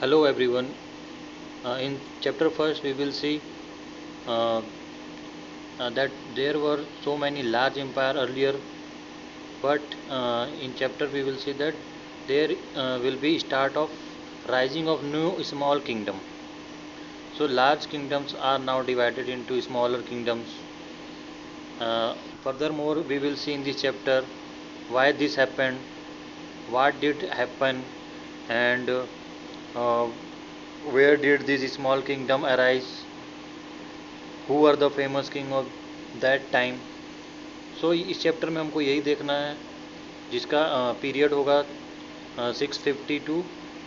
Hello everyone. In chapter first, we will see uh, that there were so many large empire earlier, but in chapter we will see that there will be start of rising of new small kingdom. So large kingdoms are now divided into smaller kingdoms. Uh, Furthermore, we will see in this chapter why this happened, what did happen, and uh, where did this small kingdom arise, who are the famous king of that time. सो इस chapter में हमको यही देखना है जिसका period होगा 650 to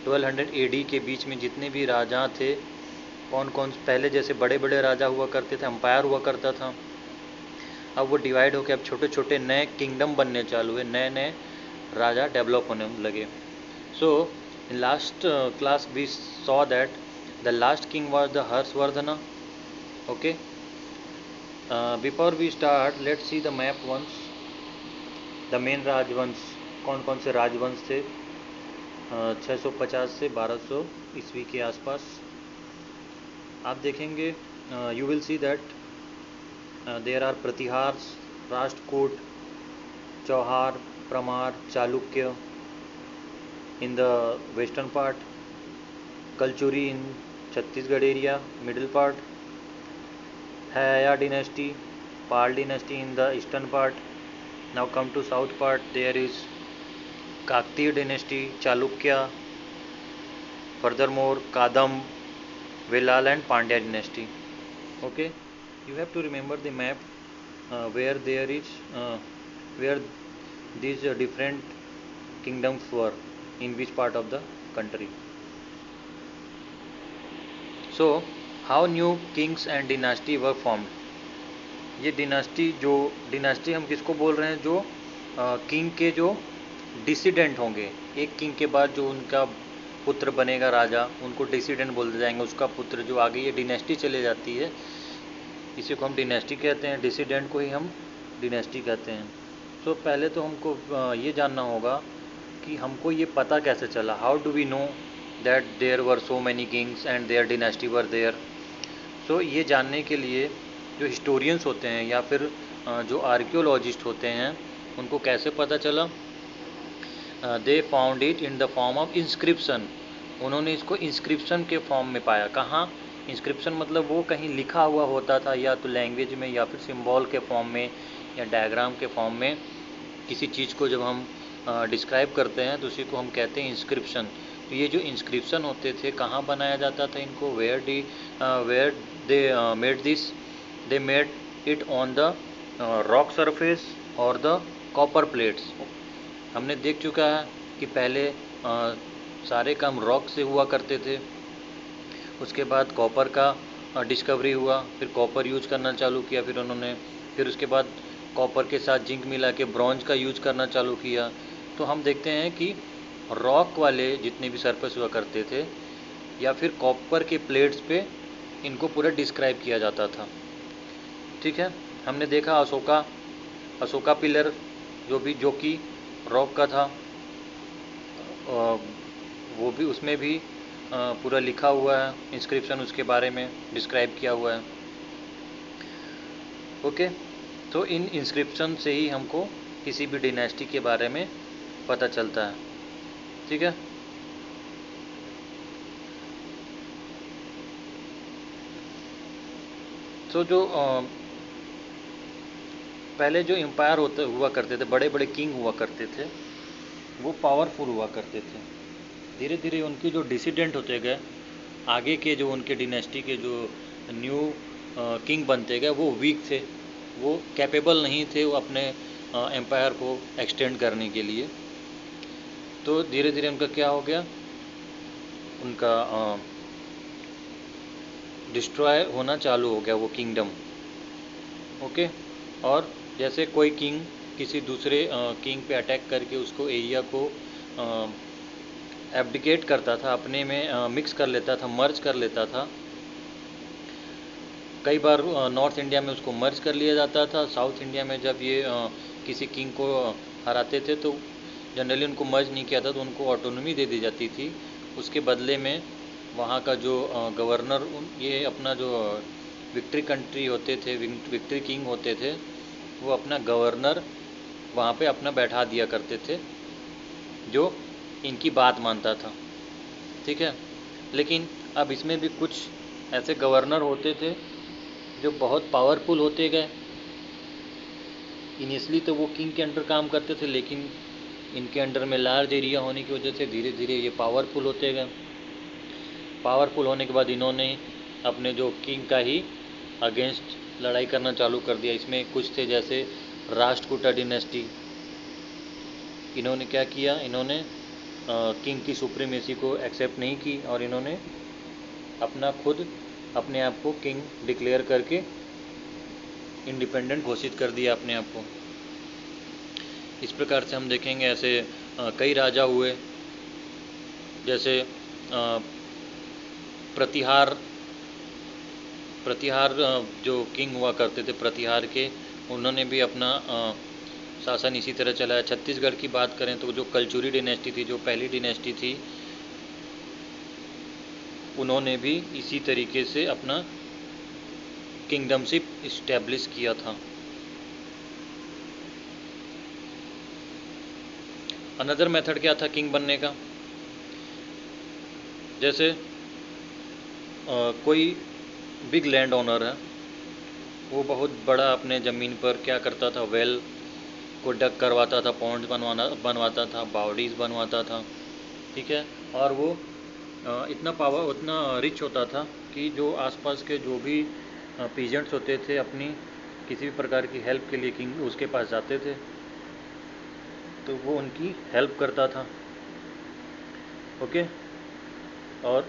1200 AD के बीच में जितने भी राजा थे, कौन कौन पहले जैसे बड़े बड़े राजा हुआ करते थे, एम्पायर हुआ करता था, अब वो डिवाइड होकर अब छोटे छोटे नए किंगडम बनने चालू हुए, नए नए राजा डेवलप होने लगे. So in last class we saw that the last king was the Harshavardhan. Okay, before we start let's see the map once. The main राजवंश, कौन कौन से राजवंश थे 650 से 1200 ईस्वी के आसपास. आप देखेंगे you will see that there are Pratihar, Rashtrakuta, Chauhan, Parmar, Chalukya in the western part, Kalachuri in Chhattisgarh area middle part, Haya dynasty, Pal dynasty in the eastern part. Now come to south part, there is Kaktiya dynasty, Chalukya, furthermore Kadam, Velal and Pandya dynasty. Okay, you have to remember the map where there is where these different kingdoms were in which part of the country. So how new kings and dynasty were formed. ये dynasty हम किसको बोल रहे हैं, जो king के जो dissident होंगे, एक किंग के बाद जो उनका पुत्र बनेगा राजा, उनको डिसिडेंट बोलते जाएंगे. उसका पुत्र जो आगे ये डिनेस्टी चले जाती है, इसी को हम डिनेस्टी कहते हैं. डिसिडेंट को ही हम डिनेस्टी कहते हैं. तो पहले तो हमको ये जानना होगा कि हमको ये पता कैसे चला, how do we know that there were so many kings and their dynasty were there. So ये जानने के लिए जो हिस्टोरियंस होते हैं या फिर जो आर्कियोलॉजिस्ट होते हैं, उनको कैसे पता चला, they found it in the form of inscription. उन्होंने इसको इंस्क्रिप्शन के फॉर्म में पाया. कहाँ इंस्क्रिप्शन मतलब वो कहीं लिखा हुआ होता था, या तो लैंग्वेज में या फिर सिंबल के फॉर्म में या डायग्राम के फॉर्म में. किसी चीज़ को जब हम डिस्क्राइब करते हैं तो उसी को हम कहते हैं इंस्क्रिप्शन. तो ये जो इंस्क्रिप्शन होते थे, कहाँ बनाया जाता था इनको, where they made this, they made it on the rock surface or the copper plates. हमने देख चुका है कि पहले सारे काम रॉक से हुआ करते थे, उसके बाद कॉपर का डिस्कवरी हुआ, फिर कॉपर यूज करना चालू किया फिर उन्होंने, फिर उसके बाद कॉपर के साथ जिंक मिला के ब्रॉन्ज का यूज करना चालू किया. तो हम देखते हैं कि रॉक वाले जितने भी सरफेस हुआ करते थे या फिर कॉपर के प्लेट्स पे इनको पूरा डिस्क्राइब किया जाता था. ठीक है, हमने देखा अशोका पिलर जो कि रॉक का था, वो भी उसमें भी पूरा लिखा हुआ है इंस्क्रिप्शन, उसके बारे में डिस्क्राइब किया हुआ है. ओके, तो इन इंस्क्रिप्शन से ही हमको किसी भी डिनेस्टी के बारे में पता चलता है. ठीक है, तो जो पहले जो एम्पायर हुआ करते थे, बड़े बड़े किंग हुआ करते थे, वो पावरफुल हुआ करते थे. धीरे धीरे उनके जो डिसिडेंट होते गए, आगे के जो उनके डिनेस्टी के जो न्यू किंग बनते गए, वो वीक थे, वो कैपेबल नहीं थे वो अपने एम्पायर को एक्सटेंड करने के लिए. तो धीरे धीरे उनका क्या हो गया, उनका डिस्ट्रॉय होना चालू हो गया वो किंगडम. ओके, और जैसे कोई किंग किसी दूसरे किंग पे अटैक करके उसको एरिया को एब्डिकेट करता था, अपने में मिक्स कर लेता था, मर्ज कर लेता था. कई बार नॉर्थ इंडिया में उसको मर्ज कर लिया जाता था. साउथ इंडिया में जब ये किसी किंग को हराते थे तो जनरली उनको मर्ज नहीं किया था, तो उनको ऑटोनॉमी दे दी जाती थी. उसके बदले में वहाँ का जो गवर्नर, ये अपना जो विक्ट्री कंट्री होते थे, विक्ट्री किंग होते थे, वो अपना गवर्नर वहाँ पे अपना बैठा दिया करते थे जो इनकी बात मानता था। ठीक है। लेकिन अब इसमें भी कुछ ऐसे गवर्नर होते थे जो बहुत पावरफुल होते गए। इनिशियली तो वो किंग के अंडर काम करते थे, लेकिन इनके अंडर में लार्ज एरिया होने की वजह से धीरे धीरे ये पावरफुल होते गए। पावरफुल होने के बाद इन्होंने अपने जो किंग का ही अगेंस्ट लड़ाई करना चालू कर दिया। इसमें कुछ थे जैसे राष्ट्रकूटा डिनेस्टी। इन्होंने क्या किया, इन्होंने किंग की सुप्रीमेसी को एक्सेप्ट नहीं की और इन्होंने अपना खुद अपने आप को किंग डिक्लेयर करके इंडिपेंडेंट घोषित कर दिया अपने आप को। इस प्रकार से हम देखेंगे ऐसे कई राजा हुए, जैसे प्रतिहार जो किंग हुआ करते थे प्रतिहार के, उन्होंने भी अपना शासन इसी तरह चलाया। छत्तीसगढ़ की बात करें तो जो कलचुरी डिनेस्टी थी, जो पहली डिनेस्टी थी, उन्होंने भी इसी तरीके से अपना किंगडमशिप इस्टेब्लिश किया था। अनदर मेथड क्या था किंग बनने का, जैसे कोई बिग लैंड ओनर है, वो बहुत बड़ा अपने ज़मीन पर क्या करता था, वेल को डग करवाता था, पॉन्ड्स बनवाता था, बाउडीज बनवाता था। ठीक है। और वो उतना रिच होता था कि जो आसपास के जो भी पीजेंट्स होते थे, अपनी किसी भी प्रकार की हेल्प के लिए किंग उसके पास जाते थे, तो वो उनकी हेल्प करता था। ओके। और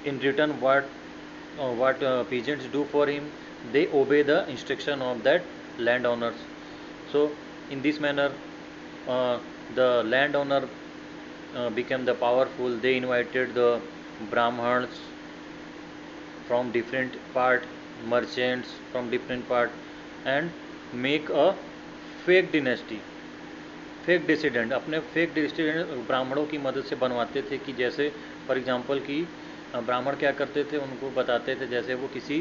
in return what peasants do for him, they obey the instruction of that landowners. So in this manner the landowner became the powerful. They invited the brahmans from different part, merchants from different part, and make a fake dynasty, fake dissident, अपने fake dissident ब्राह्मणों की मदद से बनवाते थे। कि जैसे for example कि ब्राह्मण क्या करते थे, उनको बताते थे जैसे वो किसी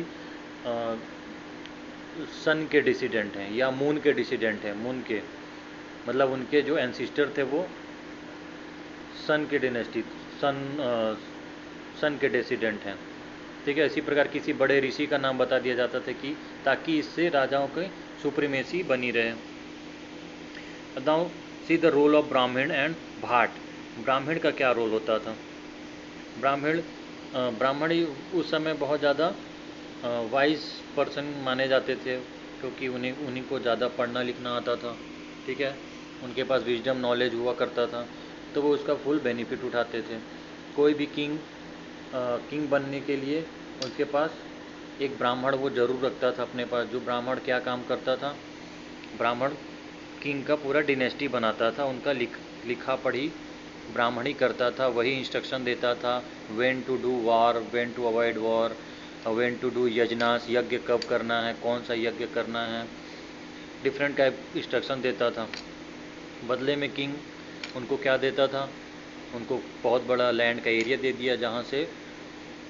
सन के डिसिडेंट हैं या मून के डिसिडेंट हैं, मून के मतलब उनके जो एंसिस्टर थे वो सन के डिनेस्टी, सन के डिसिडेंट हैं। ठीक है। इसी प्रकार किसी बड़े ऋषि का नाम बता दिया जाता था कि ताकि इससे राजाओं की सुप्रीमेसी बनी रहे। Now see the role of Brahmin and Bhat. ब्राह्मण का क्या रोल होता था। ब्राह्मण ही उस समय बहुत ज़्यादा वाइज पर्सन माने जाते थे, क्योंकि उन्हीं को ज़्यादा पढ़ना लिखना आता था। ठीक है। उनके पास विजडम नॉलेज हुआ करता था, तो वो उसका फुल बेनिफिट उठाते थे। कोई भी किंग बनने के लिए उसके पास एक ब्राह्मण वो ज़रूर रखता था अपने पास। जो ब्राह्मण क्या काम करता था, ब्राह्मण किंग का पूरा डिनेस्टी बनाता था, उनका लिखा पढ़ी ब्राह्मण ही करता था। वही इंस्ट्रक्शन देता था, when to do war, when to avoid war, when to do yajnas, यज्ञ कब करना है, कौन सा यज्ञ करना है, डिफरेंट टाइप इंस्ट्रक्शन देता था। बदले में किंग उनको क्या देता था, उनको बहुत बड़ा लैंड का एरिया दे दिया जहाँ से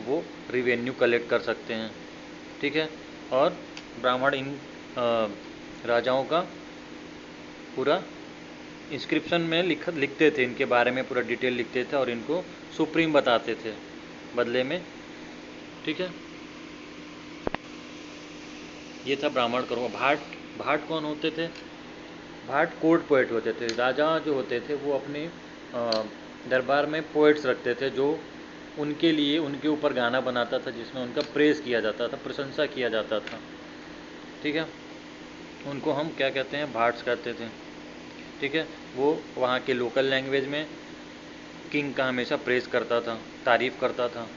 वो रिवेन्यू कलेक्ट कर सकते हैं। ठीक है। और ब्राह्मण इन राजाओं का पूरा इंस्क्रिप्शन में लिखते थे, इनके बारे में पूरा डिटेल लिखते थे और इनको सुप्रीम बताते थे बदले में। ठीक है। ये था ब्राह्मण करो। भाट कौन होते थे। भाट कोर्ट पोएट होते थे। राजा जो होते थे वो अपने दरबार में पोएट्स रखते थे, जो उनके लिए उनके ऊपर गाना बनाता था, जिसमें उनका प्रेज किया जाता था, प्रशंसा किया जाता था। ठीक है। उनको हम क्या कहते हैं, भाट्स कहते थे। ठीक है। वो वहाँ के लोकल लैंग्वेज में किंग का हमेशा प्रेज करता था, तारीफ़ करता था,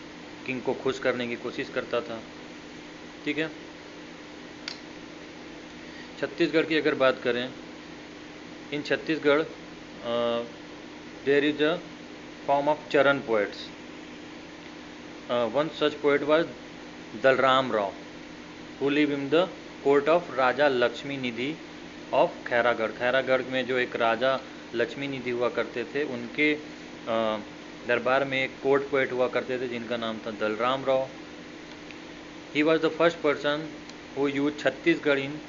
किंग को खुश करने की कोशिश करता था। ठीक है। छत्तीसगढ़ की अगर बात करें, in Chhattisgarh there is a form of Charan poets. One such poet was Dalram Rao, who live in the court of Raja Lakshmi Nidhi of Khairagarh. Khairagarh में जो एक राजा लक्ष्मी निधि हुआ करते थे, उनके दरबार में एक कोर्ट पोएट हुआ करते थे जिनका नाम था Dalram Rao. He was the first person who use Chhattisgarh in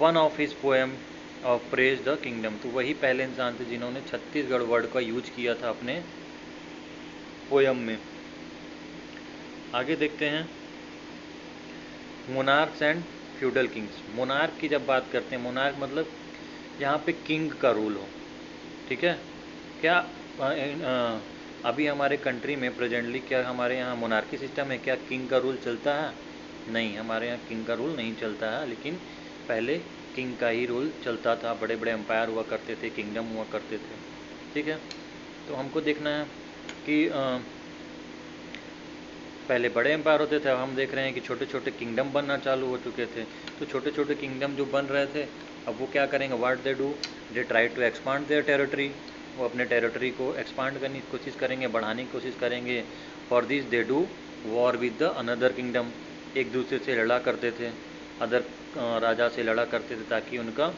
one of his poem of praise the kingdom. तो वही पहले इंसान थे जिन्होंने छत्तीसगढ़ वर्ड का यूज किया था अपने पोयम में। आगे देखते हैं monarchs and feudal Kings. Monarch की जब बात करते हैं, मोनार्क मतलब यहाँ पे किंग का रूल हो, ठीक है। क्या अभी हमारे कंट्री में प्रेजेंटली क्या हमारे यहाँ मोनार्की सिस्टम है? क्या किंग का रूल चलता है? नहीं, हमारे यहाँ किंग का रूल नहीं चलता है, लेकिन पहले किंग का ही रूल चलता था। बड़े बड़े एम्पायर हुआ करते थे, किंगडम हुआ करते थे, ठीक है। तो हमको देखना है कि पहले बड़े एम्पायर होते थे, अब हम देख रहे हैं कि छोटे छोटे किंगडम बनना चालू हो चुके थे। तो छोटे छोटे किंगडम जो बन रहे थे, अब वो क्या करेंगे? What they do, they try to expand their territory. वो अपने टेरिटरी को एक्सपांड करने की कोशिश करेंगे, बढ़ाने की कोशिश करेंगे। For this they do war with the another kingdom. एक दूसरे से लड़ा करते थे, अदर राजा से लड़ा करते थे, ताकि उनका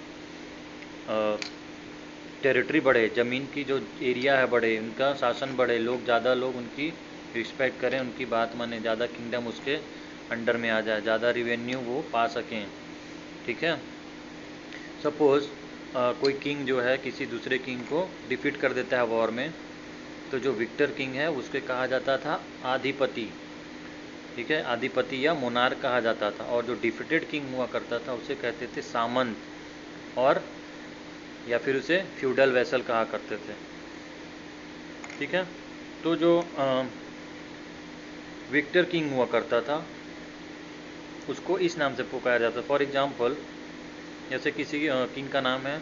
टेरिटरी बढ़े, ज़मीन की जो एरिया है बढ़े, उनका शासन बढ़े, लोग ज़्यादा लोग उनकी रिस्पेक्ट करें, उनकी बात माने, ज़्यादा किंगडम उसके अंडर में आ जाए, ज़्यादा रिवेन्यू वो पा सकें, ठीक है। सपोज़ कोई किंग जो है किसी दूसरे किंग को डिफीट कर देता है वॉर में, तो जो विक्टर किंग है उसके कहा जाता था आधिपति, ठीक है, आधिपति या मोनार्क कहा जाता था। और जो डिफीटेड किंग हुआ करता था उसे कहते थे सामंत, और या फिर उसे फ्यूडल वेसल कहा करते थे, ठीक है। तो जो विक्टर किंग हुआ करता था उसको इस नाम से पुकारा जाता। फॉर एग्जांपल, जैसे किसी किंग का नाम है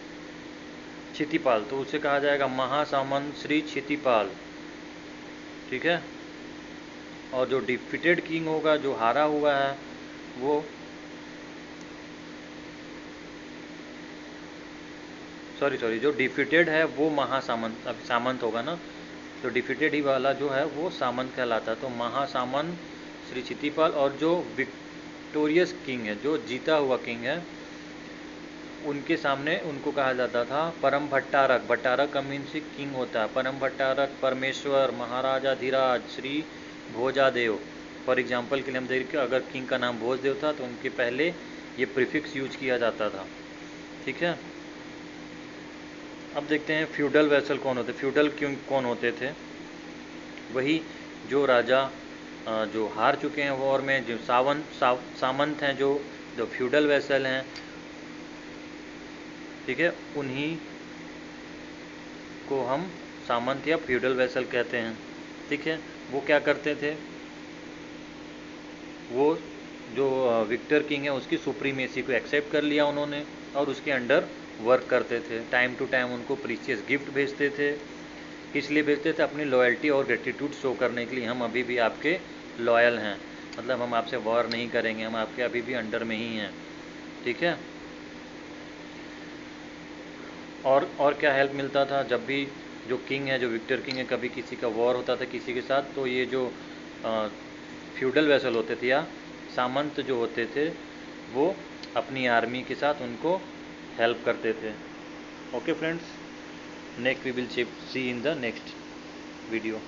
क्षितिपाल, तो उसे कहा जाएगा महासामंत श्री क्षितिपाल, ठीक है। और जो डिफीटेड किंग होगा, जो हारा हुआ है, वो सॉरी जो डिफीटेड है वो महासामंत, अभी सामंत होगा ना, तो डिफीटेड ही वाला जो है वो सामंत कहलाता है। तो महासामंत श्री क्षितिपाल। और जो विक्टोरियस किंग है, जो जीता हुआ किंग है, उनके सामने उनको कहा जाता था परम भट्टारक। भट्टारक का मीन्स किंग होता है। परम भट्टारक, परमेश्वर, महाराजा धीराज, श्री भोजादेव। फॉर एग्जांपल के लिए हम देखिए, अगर किंग का नाम भोजदेव था तो उनके पहले ये प्रीफिक्स यूज किया जाता था, ठीक है। अब देखते हैं फ्यूडल वेसल कौन होते। फ्यूडल किंग कौन होते थे? वही जो राजा जो हार चुके हैं वॉर में, जो सामंत हैं, जो फ्यूडल वेसल हैं, ठीक है, उन्हीं को हम सामंत या फ्यूडल वेसल कहते हैं, ठीक है। वो क्या करते थे? वो जो विक्टर किंग है उसकी सुप्रीमेसी को एक्सेप्ट कर लिया उन्होंने, और उसके अंडर वर्क करते थे। टाइम टू टाइम उनको प्रीशियस गिफ्ट भेजते थे। किस लिए भेजते थे? अपनी लॉयल्टी और ग्रेटिट्यूड शो करने के लिए, हम अभी भी आपके लॉयल हैं, मतलब हम आपसे वॉर नहीं करेंगे, हम आपके अभी भी अंडर में ही हैं, ठीक है। और क्या हेल्प मिलता था? जब भी जो किंग है, जो विक्टर किंग है, कभी किसी का वॉर होता था किसी के साथ, तो ये जो फ्यूडल वेसल होते थे या सामंत जो होते थे, वो अपनी आर्मी के साथ उनको हेल्प करते थे। Okay friends, next we will see in the next video.